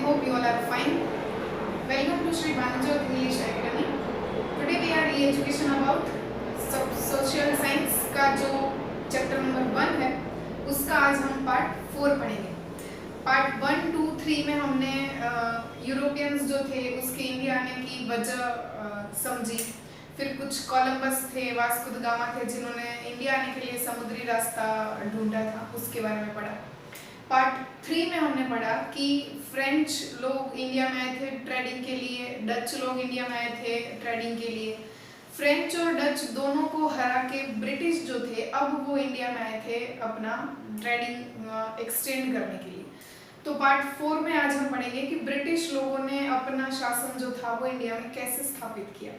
hope you all are fine. Welcome to Sri Banajot English Academy. Today we are re-education about social science का जो chapter number 1 है उसका आज हम part 4 पढ़ेंगे. पार्ट 1, 2, 3 में हमने यूरोपियंस जो थे उसके इंडिया आने की वजह समझी. फिर कुछ कोलंबस थे, वास्को द गामा थे जिन्होंने इंडिया आने के लिए समुद्री रास्ता ढूंढा था, उसके बारे में पढ़ा. पार्ट 3 में हमने पढ़ा कि फ्रेंच लोग इंडिया में आए थे ट्रेडिंग के लिए, डच लोग इंडिया में आए थे ट्रेडिंग के लिए. फ्रेंच और डच दोनों को हरा के ब्रिटिश जो थे अब वो इंडिया में आए थे अपना ट्रेडिंग एक्सटेंड करने के लिए. तो पार्ट 4 में आज हम पढ़ेंगे कि ब्रिटिश लोगों ने अपना शासन जो था वो इंडिया में कैसे स्थापित किया.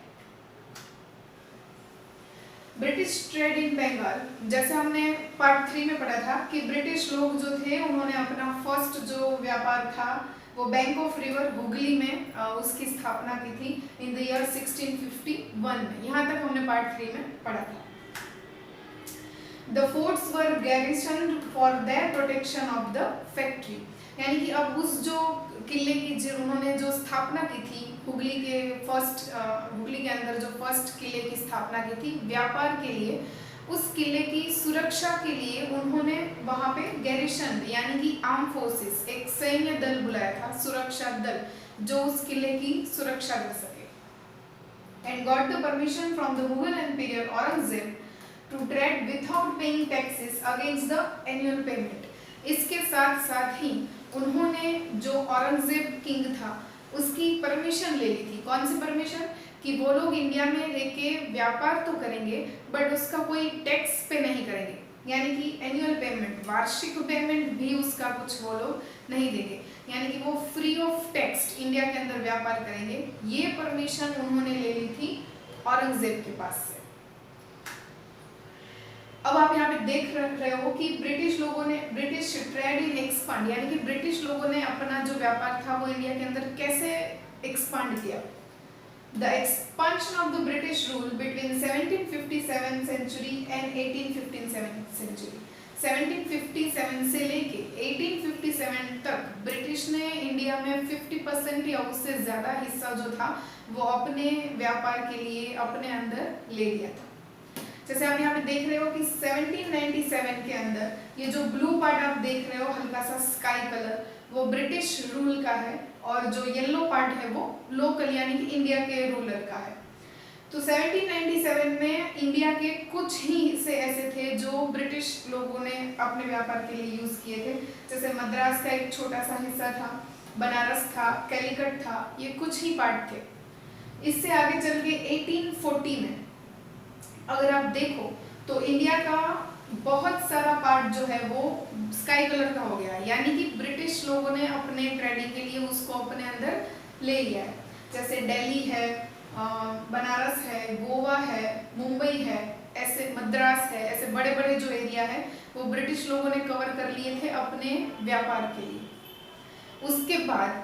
ब्रिटिश ट्रेड इन बंगाल, जैसे हमने पार्ट 3 में पढ़ा था कि ब्रिटिश लोग जो थे उन्होंने अपना फर्स्ट जो व्यापार था वो बैंक ऑफ रिवर हुगली में उसकी स्थापना की थी इन द ईयर 1651 में. यहाँ तक हमने पार्ट 3 में पढ़ा था. The forts were garrisoned for their protection of the factory, यानी कि अब उस जो किले की जो उन्होंने जो स्थापना की थी हुगली के अंदर जो फर्स्ट किले की स्थापना की थी व्यापार के लिए, उस किले की सुरक्षा के लिए उन्होंने वहां पे गैरिसन यानी कि आर्म फोर्सेस एक सैन्य दल बुलाया था, सुरक्षा दल जो उस किले की सुरक्षा कर सके. And got the permission from the Mughal empire Aurangzeb to trade without paying taxes against the annual payment. इसके साथ साथ ही उन्होंने जो औरंगजेब किंग था उसकी परमिशन ले ली थी. कौन सी परमिशन? कि वो लोग इंडिया में लेके व्यापार तो करेंगे बट उसका कोई टैक्स पे नहीं करेंगे, यानी कि एनुअल पेमेंट, वार्षिक पेमेंट भी उसका कुछ वो लोग नहीं देंगे, यानी कि वो फ्री ऑफ टैक्स इंडिया के अंदर व्यापार करेंगे. ये परमिशन उन्होंने ले ली थी औरंगजेब के पास से. अब आप यहाँ पे देख रहे हो कि ब्रिटिश लोगों ने ब्रिटिश ट्रेड इन एक्सपांड, यानी कि ब्रिटिश लोगों ने अपना जो व्यापार था वो इंडिया के अंदर कैसे एक्सपांड किया. The expansion of the British rule between 1757 century and 1857 century. 1757 से लेके 1857 तक ब्रिटिश ने इंडिया में 50% या उससे ज्यादा हिस्सा जो था वो अपने व्यापार के लिए अपने अंदर ले लिया था. जैसे आप यहाँ पे देख रहे हो कि 1797 के अंदर ये जो ब्लू पार्ट आप देख रहे हो हल्का सा स्काई कलर वो ब्रिटिश रूल का है और जो येलो पार्ट है वो लोकल यानी कि इंडिया के रूलर का है. तो 1797 में इंडिया के कुछ ही हिस्से ऐसे थे जो ब्रिटिश लोगों ने अपने व्यापार के लिए यूज किए थे. जैसे मद्रास का एक छोटा सा हिस्सा था, बनारस था, कैलिकट था, ये कुछ ही पार्ट थे. इससे आगे चल के 1840 में अगर आप देखो तो इंडिया का बहुत सारा पार्ट जो है वो स्काई कलर का हो गया, यानी कि ब्रिटिश लोगों ने अपने ट्रेडिंग के लिए उसको अपने अंदर ले लिया है. जैसे दिल्ली है, बनारस है, गोवा है, मुंबई है, ऐसे मद्रास है, ऐसे बड़े बड़े जो एरिया है वो ब्रिटिश लोगों ने कवर कर लिए थे अपने व्यापार के लिए. उसके बाद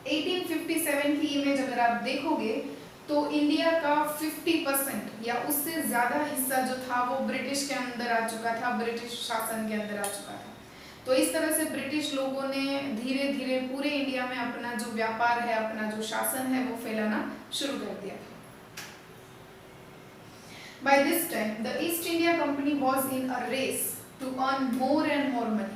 1857 की इमेज अगर आप देखोगे तो इंडिया का 50% या उससे ज्यादा हिस्सा जो था वो ब्रिटिश के अंदर आ चुका था, ब्रिटिश शासन के अंदर आ चुका था. तो इस तरह से ब्रिटिश लोगों ने धीरे धीरे पूरे इंडिया में अपना जो व्यापार है, अपना जो शासन है वो फैलाना शुरू कर दिया था. By this time, the East India Company was in a race to earn more and more money.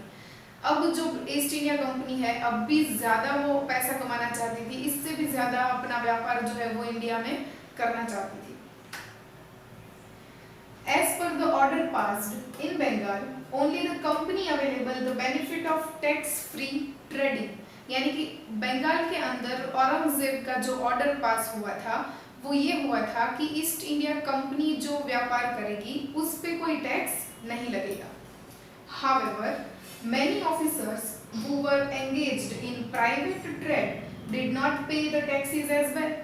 अब जो ईस्ट इंडिया कंपनी है अब भी ज्यादा वो पैसा कमाना चाहती थी, इससे भी ज्यादा अपना व्यापार जो है वो इंडिया में करना चाहती थी. As per the order passed in Bengal, only the company available the benefit of tax-free trading. यानी कि बंगाल के अंदर औरंगजेब का जो ऑर्डर पास हुआ था वो ये हुआ था कि ईस्ट इंडिया कंपनी जो व्यापार करेगी उस पे कोई टैक्स नहीं लगेगा. However, many officers who were engaged in private trade did not pay the taxes as well.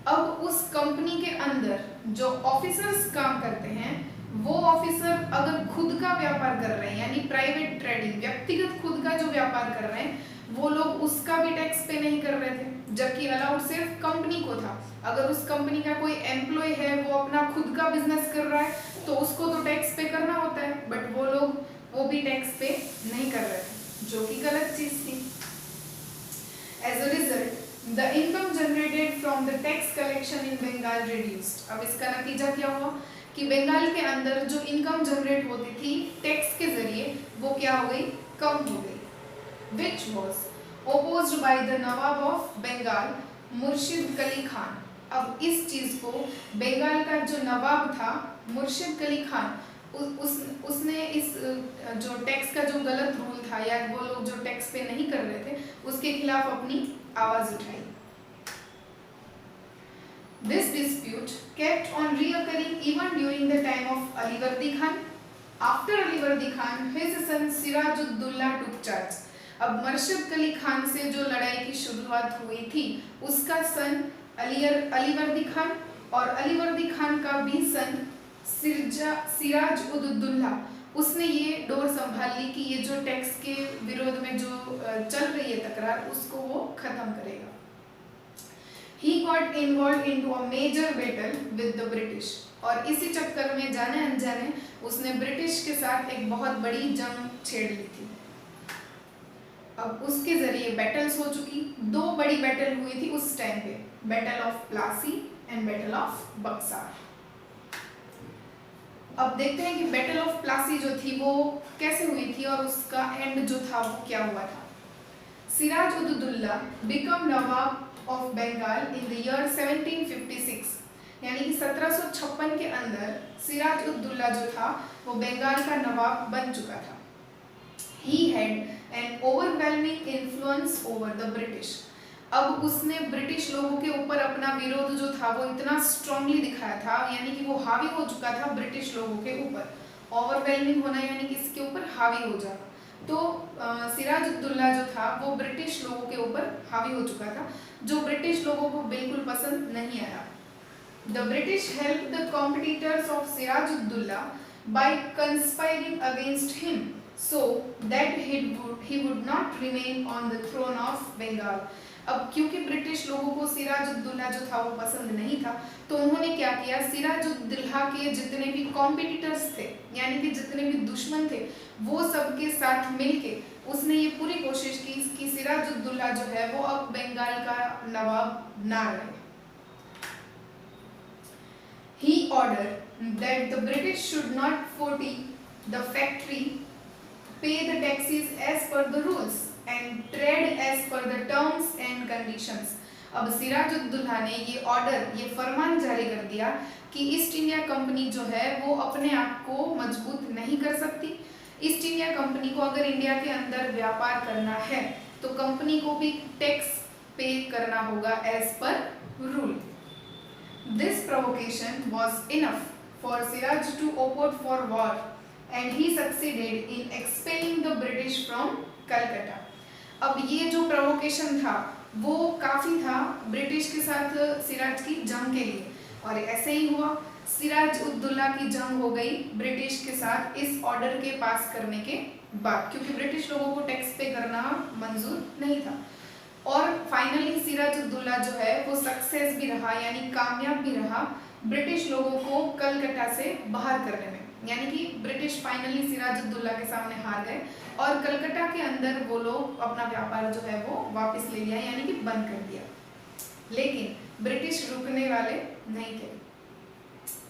अब उस कंपनी के अंदर जो ऑफिसर्स काम करते हैं वो ऑफिसर अगर खुद का व्यापार कर रहे हैं यानी प्राइवेट ट्रेडिंग, व्यक्तिगत खुद का जो व्यापार कर रहे हैं वो लोग उसका भी टैक्स पे नहीं कर रहे थे, जबकि अलाउड सिर्फ कंपनी को था. अगर उस कंपनी का कोई एम्प्लॉय है वो अपना खुद का बिजनेस कर रहा है तो उसको तो टैक्स पे करना होता है, बट वो लोग वो भी टैक्स पे नहीं कर रहे थे, जो कि गलत चीज थी. As the income generated from the tax collection in Bengal reduced. अब इसका नतीजा क्या हुआ कि बंगाल के अंदर जो इनकम जनरेट होती थी टैक्स के जरिए वो क्या हो गई, कम हो गई। Which was opposed by the nawab of Bengal Murshid Quli Khan. अब इस चीज को बंगाल का जो नवाब था मुर्शिद कली खान उसने इस जो टैक्स का जो गलत रूल था या वो लोग जो टैक्स पे नहीं कर रहे थे उसके खिलाफ अपनी आवाज उठाई। This dispute kept on reoccurring even during the time of Alivardi Khan. After Alivardi Khan, his son Sirajuddaulah took charge. अब मर्शिद कली खान से जो लड़ाई की शुरुआत हुई थी उसका सन अलीवर्दी खान और अलीवर्दी खान का भी सन सिराजुद्दौला उसने ये डोर संभाल ली कि ये जो टैक्स के विरोध में जो चल रही है तकरार उसको वो खत्म करेगा। He got involved into a major battle with the British और इसी चक्कर में जाने अनजाने उसने ब्रिटिश के साथ एक बहुत बड़ी जंग छेड़ ली थी। अब उसके जरिए बैटल्स हो चुकी, दो बड़ी बैटल हुई थी उस टाइम पे, battle of Plassey and battle of Berkshire. अब देखते हैं कि बैटल ऑफ प्लासी जो थी वो कैसे हुई थी और उसका एंड जो था वो क्या हुआ था। Sirajuddaulah become nawab of Bengal in the year 1756, यानी कि 1756 के अंदर सिराजुद्दौला जो था वो बंगाल का नवाब बन चुका था। He had an overwhelming influence over the British। अब उसने ब्रिटिश लोगों के ऊपर अपना विरोध जो था वो इतना स्ट्रांगली दिखाया था, यानी कि वो हावी हो चुका था ब्रिटिश लोगों के ऊपर। ओवरवेलमिंग होना यानी कि इसके ऊपर हावी हो जाना। तो सिराजुद्दौला जो था वो ब्रिटिश लोगों के ऊपर हावी हो चुका था, जो ब्रिटिश लोगों को बिल्कुल पसंद नहीं आया। The British helped the competitors of Sirajuddaulah by conspiring against him so that he would not remain on the throne of Bengal। अब क्योंकि ब्रिटिश लोगों को सिराजुद्दौला जो था वो पसंद नहीं था तो उन्होंने क्या किया, सिराजुद्दौला के जितने भी कॉम्पिटिटर्स थे यानी कि जितने भी दुश्मन थे वो सबके साथ मिलके उसने ये पूरी कोशिश की कि सिराजुद्दौला जो है वो अब बंगाल का नवाब ना रहे। He ordered that the British should not forty the factory, pay the taxes as per the rules and trade as per the terms and conditions। अब सिराजुद्दौला ने ये ऑर्डर, ये फरमान जारी कर दिया कि ईस्ट इंडिया कंपनी जो है वो अपने आप को मजबूत नहीं कर सकती। ईस्ट इंडिया कंपनी को अगर इंडिया के अंदर व्यापार करना है तो कंपनी को भी टैक्स पे करना होगा as per rule. This provocation was enough for Siraj to opt for war and he succeeded in expelling the British from Calcutta। अब ये जो प्रोवोकेशन था वो काफ़ी था ब्रिटिश के साथ सिराज की जंग के लिए और ऐसे ही हुआ। सिराजुद्दौला की जंग हो गई ब्रिटिश के साथ इस ऑर्डर के पास करने के बाद, क्योंकि ब्रिटिश लोगों को टैक्स पे करना मंजूर नहीं था। और फाइनली सिराजुद्दौला जो है वो सक्सेस भी रहा यानी कामयाब भी रहा ब्रिटिश लोगों को कलकत्ता से बाहर करने में, यानी कि ब्रिटिश फाइनली सिराजुद्दौला के सामने हार गए और कलकत्ता के अंदर वो लोग अपना व्यापार जो है वो वापस ले लिया यानी कि बंद कर दिया। लेकिन ब्रिटिश रुकने वाले नहीं थे।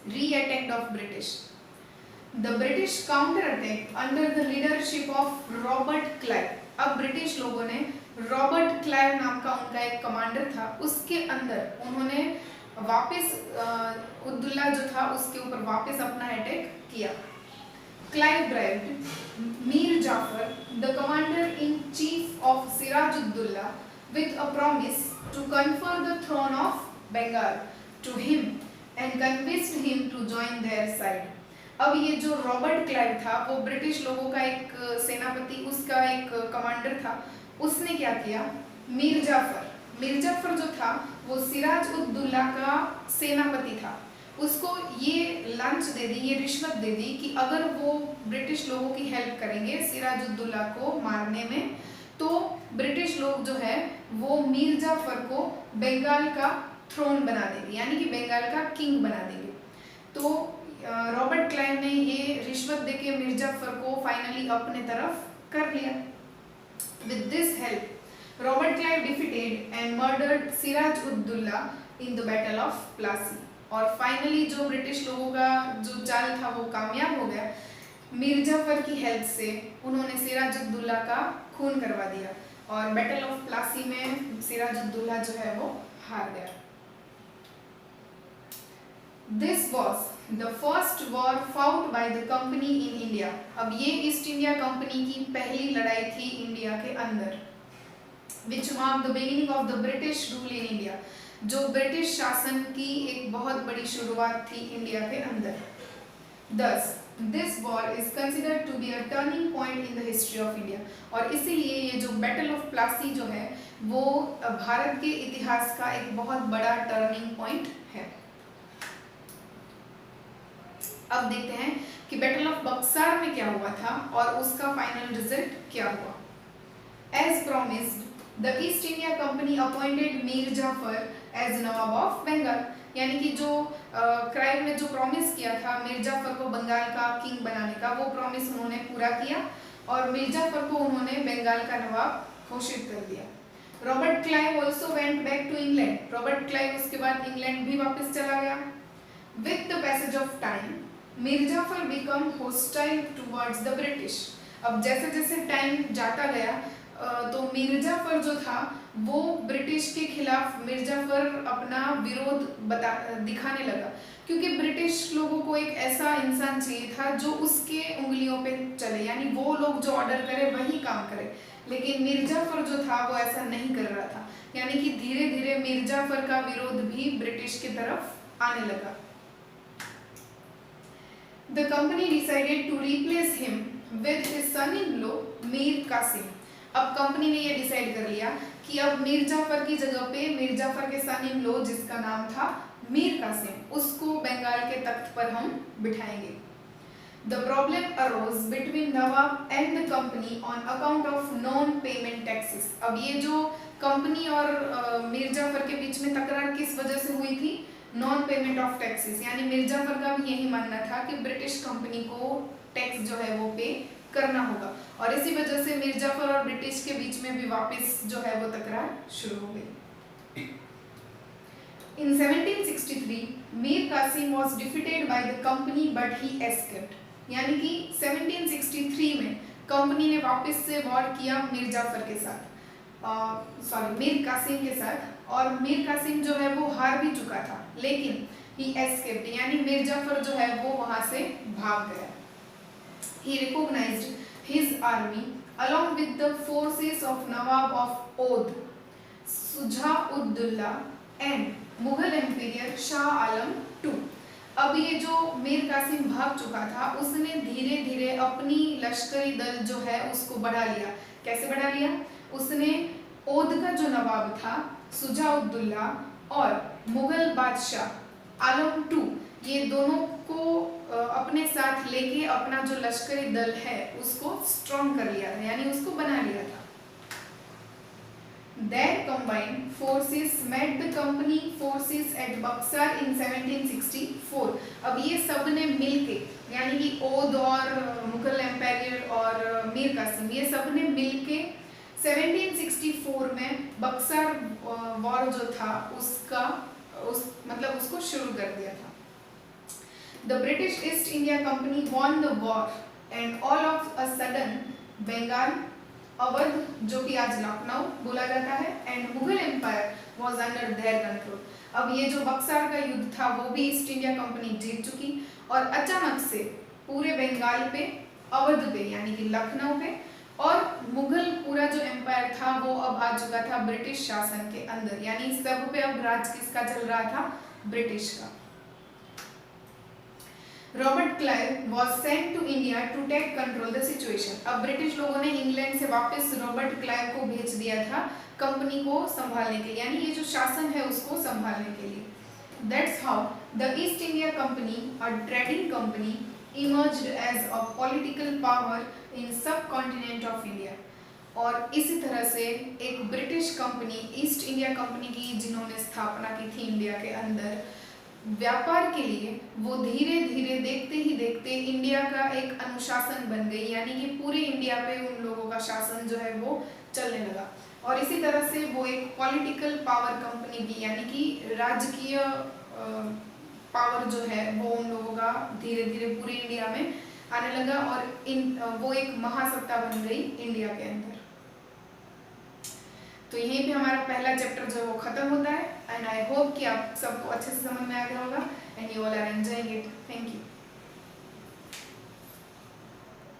Re-attack of British. The British counter attack under the leadership of Robert Clive. अब ब्रिटिश लोगों ने रॉबर्ट क्लाइव नाम का उनका एक कमांडर था, उसके अंदर उन्होंने वापस उद्दौला जो था उसके ऊपर वापस अपना अटैक किया। Clive bribed Mir Jafar the commander in chief of Sirajuddaulah with a promise to confer the throne of Bengal to him and convinced him to join their side। अब ये जो रॉबर्ट क्लाइव था वो ब्रिटिश लोगों का एक सेनापति, उसका एक कमांडर था। उसने क्या किया, मीर जाफर जो था वो सिराजुद्दौला का सेनापति था, उसको ये लांच दे दी, ये रिश्वत दे दी कि अगर वो ब्रिटिश लोगों की हेल्प करेंगे सिराजुद्दौला को मारने में तो ब्रिटिश लोग जो है वो मीर जाफर को बंगाल का थ्रोन बना देंगे यानी कि बंगाल का किंग बना देंगे। तो रॉबर्ट क्लाइव ने ये रिश्वत देके मीर जाफर को फाइनली अपने तरफ कर लिया। With this help, Robert Clive defeated and murdered Siraj ud-Daula in the battle of Plassey. और फाइनली जो ब्रिटिश लोगों का जो चाल था वो कामयाब हो गया। मीर जाफर की हेल्प से उन्होंने सिराजुद्दौला का खून करवा दिया और बैटल ऑफ प्लासी में सिराजुद्दौला जो है वो हार गया। This was the first war fought by the company in India। अब ये ईस्ट इंडिया कंपनी की पहली लड़ाई थी इंडिया के अंदर। Which marked the beginning of the British rule in India। जो ब्रिटिश शासन की एक बहुत बड़ी शुरुआत थी इंडिया के अंदर। Thus, this war is considered to be a turning point in the history of India। और इसीलिए ये जो बैटल ऑफ प्लासी जो है वो भारत के इतिहास का एक बहुत बड़ा टर्निंग पॉइंट है। अब देखते हैं कि बैटल ऑफ बक्सार में क्या हुआ था और उसका फाइनल रिजल्ट क्या हुआ। As promised the East India Company appointed Mir Jafar as nawab of Bengal. यानी कि जो क्राइव ने जो प्रॉमिस किया था मीर जाफर को बंगाल का किंग बनाने का, वो प्रॉमिस उन्होंने पूरा किया और मीर जाफर को उन्होंने बंगाल का नवाब घोषित कर दिया। Robert Clive also went back to England. Robert Clive उसके बाद इंग्लैंड भी वापस चला गया। With the passage of time Mir Jafar become hostile towards the British. अब जैसे जैसे टाइम जाता गया तो मीर जाफर जो था वो ब्रिटिश के खिलाफ मीर जाफर अपना विरोध दिखाने लगा, क्योंकि ब्रिटिश लोगों को एक ऐसा इंसान चाहिए था जो उसके उंगलियों पे चले, यानी वो लोग जो ऑर्डर करे वही काम करे। लेकिन मीर जाफर जो था वो ऐसा नहीं कर रहा था, यानी कि धीरे धीरे मीर जाफर का विरोध भी ब्रिटिश की तरफ आने लगा। The company decided to replace him with his son-in-law Mir Qasim. अब कंपनी ने ये डिसाइड कर लिया कि अब मीर जाफर की जगह पे मीर जाफर के सन-इन-लॉ जिसका नाम था मीर कासिम, उसको बंगाल के तख्त पर हम बिठाएंगे। The problem arose between Nawab and the company on account of non-payment taxes। अब ये जो कंपनी और मीर जाफर के बीच में तकरार किस वजह से हुई थी? Non payment of taxes. यानी मीर जाफर का भी यही मानना था कि ब्रिटिश कंपनी को टैक्स जो है वो पे करना होगा, और इसी वजह से मीर जाफर और ब्रिटिश के बीच में भी वापस जो है वो तकरार शुरू हो गई। In 1763 Mir Qasim was defeated by the company but he escaped। यानी कि 1763 में कंपनी ने वापस से वॉर किया मीर जाफर के साथ, मीर कासिम के साथ, और मीर कासिम जो है वो हार भी चुका था, लेकिन he escaped यानी मीर जाफर जो है वो वहां से भाग गया। He recognized his army along with the forces of Nawab of Oudh, Shuja'ud-Dawla and Mughal Emperor Shah Alam II। अब ये जो मीर कासिम भाग चुका था उसने धीरे धीरे अपनी लश्करी दल जो है उसको बढ़ा लिया। कैसे बढ़ा लिया? उसने ओध का जो नवाब था शुजा-उद-दौला और मुगल बादशाह आलम II, ये दोनों को अपने साथ लेके अपना जो लश्करी दल है उसको स्ट्रॉन्ग कर लिया था, यानी उसको बना लिया था। Their combined forces met the company forces at Buxar in 1764। अब ये सब ने मिलके, यानी कि ओध और मुगल एम्पायर और मीर कासिम, ये सब ने मिलके 1764 में बक्सर वॉर जो था उसको शुरू कर दिया था। The British East India Company won the war and all of a sudden Bengal, Awadh जो कि आज लखनऊ बोला जाता है, and Mughal empire was under their control. अब ये जो बक्सर का युद्ध था वो भी ईस्ट इंडिया कंपनी जीत चुकी, और अचानक से पूरे बंगाल पे, अवध पे यानी कि लखनऊ पे, और मुगल पूरा जो एम्पायर था वो अब आ चुका था ब्रिटिश शासन के अंदर, यानी सब पे अब राज किसका चल रहा था? ब्रिटिश का। Robert Clive was sent to India to take control the situation। अब ब्रिटिश लोगों ने इंग्लैंड से वापस रॉबर्ट क्लाइव को भेज दिया था कंपनी को संभालने के लिए, यानी ये जो शासन है उसको संभालने के लिए। That's how the East India Company, a trading company, emerged as a political power in subcontinent of India। और इसी तरह से एक British company, east India company की जिन्होंने स्थापना की थी इंडिया के अंदर व्यापार के लिए, वो धीरे धीरे देखते ही देखते इंडिया का एक अनुशासन बन गई, यानी कि पूरे इंडिया पे उन लोगों का शासन जो है वो चलने लगा। और इसी तरह से वो एक पॉलिटिकल पावर कंपनी भी, यानी कि राजकीय पावर जो है वो उन लोगों का धीरे धीरे पूरे इंडिया में आने लगा और वो एक महासत्ता बन गई इंडिया के अंदर। तो यहीं पे हमारा पहला चैप्टर जो है वो खत्म होता है एंड आई होप कि आप सबको अच्छे से समझ में आ गया होगा and you all are enjoying it. Thank you.